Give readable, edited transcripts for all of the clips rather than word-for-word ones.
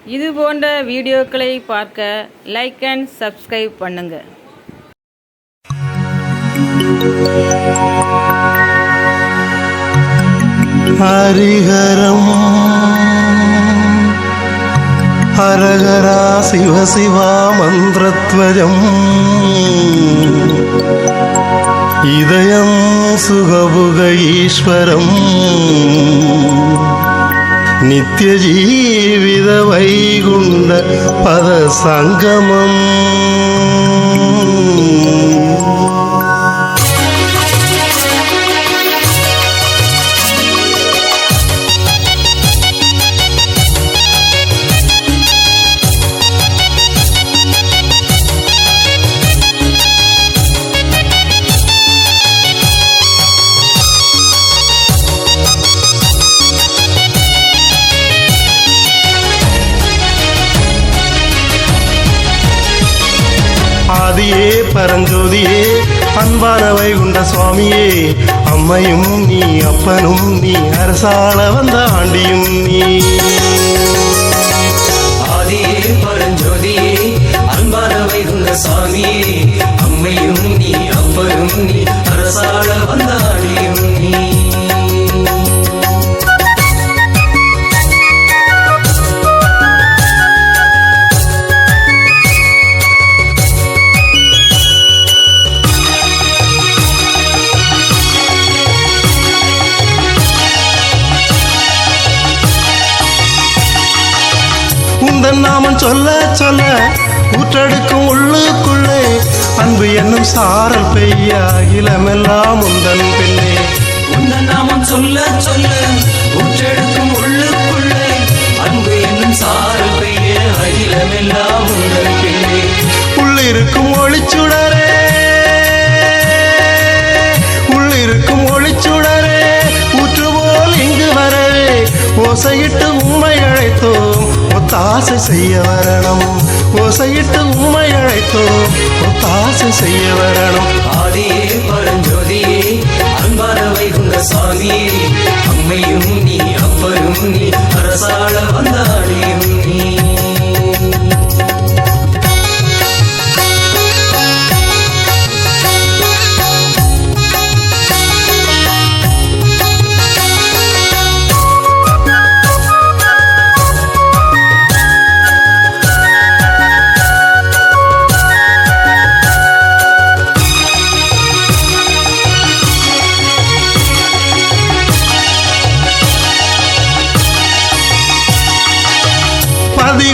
இது போன்ற வீடியோக்களை பார்க்க லைக் அண்ட் சப்ஸ்கிரைப் பண்ணுங்க. ஹரிஹரம் ஹரஹரா சிவ சிவா மந்திரத்வஜம் இதயம் சுகபுக ஈஸ்வரம் நித்யஜீவித வைகுண்ட பத சங்கமம். ஆதியே பரஞ்சோதியே அன்பான வைகுண்ட சுவாமியே, அம்மையும் நீ அப்பனும் நீ அரசாள வந்த ஆண்டியும் நீ. ஆதியே பரஞ்சோதியே அன்பான வைகுண்ட சுவாமியே, அம்மையும் நீ அப்பனும் நீ அரசாள வந்த ஆண்டியும் நீ. உந்தன் நாமம் சொல்ல சொல்ல ஊற்றெடுக்கும் உள்ளுக்குள்ளே அன்பு என்னும் சாரல் பெய்ய அகிலமெல்லாம் உந்தன் பெண்ணே. உந்தன் நாமம் சொல்ல சொல்ல ஊற்றெடுக்கும் உள்ளுக்குள்ளே அன்பு என்னும் சாரல் பெய்ய அகிலமெல்லாம் உந்தன் பெண்ணே. உள்ளிருக்கும் ஒளிச்சுடரே உள்ளிருக்கும் ஒளிச்சுடரே ஊற்றுபோல் இங்கு வரவே ஓசையிட்டு உம்மை அழைத்தோம் ஒத்தாசை செய்ய வரணும். ஓசையிட்டு உம்மை அழைத்தோம் ஒத்தாசை செய்ய வரணும். ஆதியே பரஞ்சோதியே அன்பான வைகுண்ட சுவாமியே, அம்மையும் நீ அப்பரும் நீ அரசாள வந்தாடியும் நீ.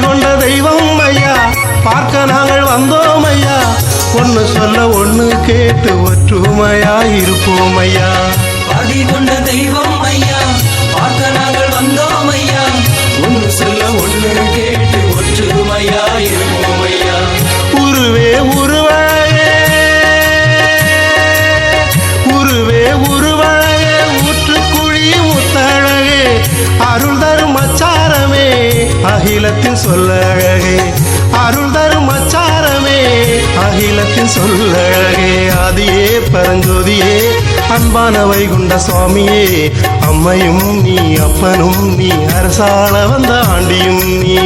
கொண்ட தெய்வம் ஐயா, பார்க்க நாங்கள் வந்தோம் ஐயா. ஒன்னு சொல்ல ஒன்னு கேட்டு ஒற்றுமையா இருப்போம் ஐயா. பாதி கொண்ட தெய்வம் ஐயா, பார்க்க நாங்கள் வந்தோம் ஐயா. ஒன்னு சொல்ல ஒன்னு கேட்டு ஒற்றுமையா இருப்போம் ஐயா. உருவே உருவாயே உருவே உருவாயே ஊற்றுக்குழி முத்தழகே அருள் தரும் அச்சாரமே அகிலத்தின் சொல்லழகே. அருள் தரும் அச்சாரமே அகிலத்தின் சொல்லழகே. ஆதியே பரஞ்சோதியே அன்பான வைகுண்ட சுவாமியே, அம்மையும் நீ அப்பனும் நீ அரசாள வந்த ஆண்டியும் நீ.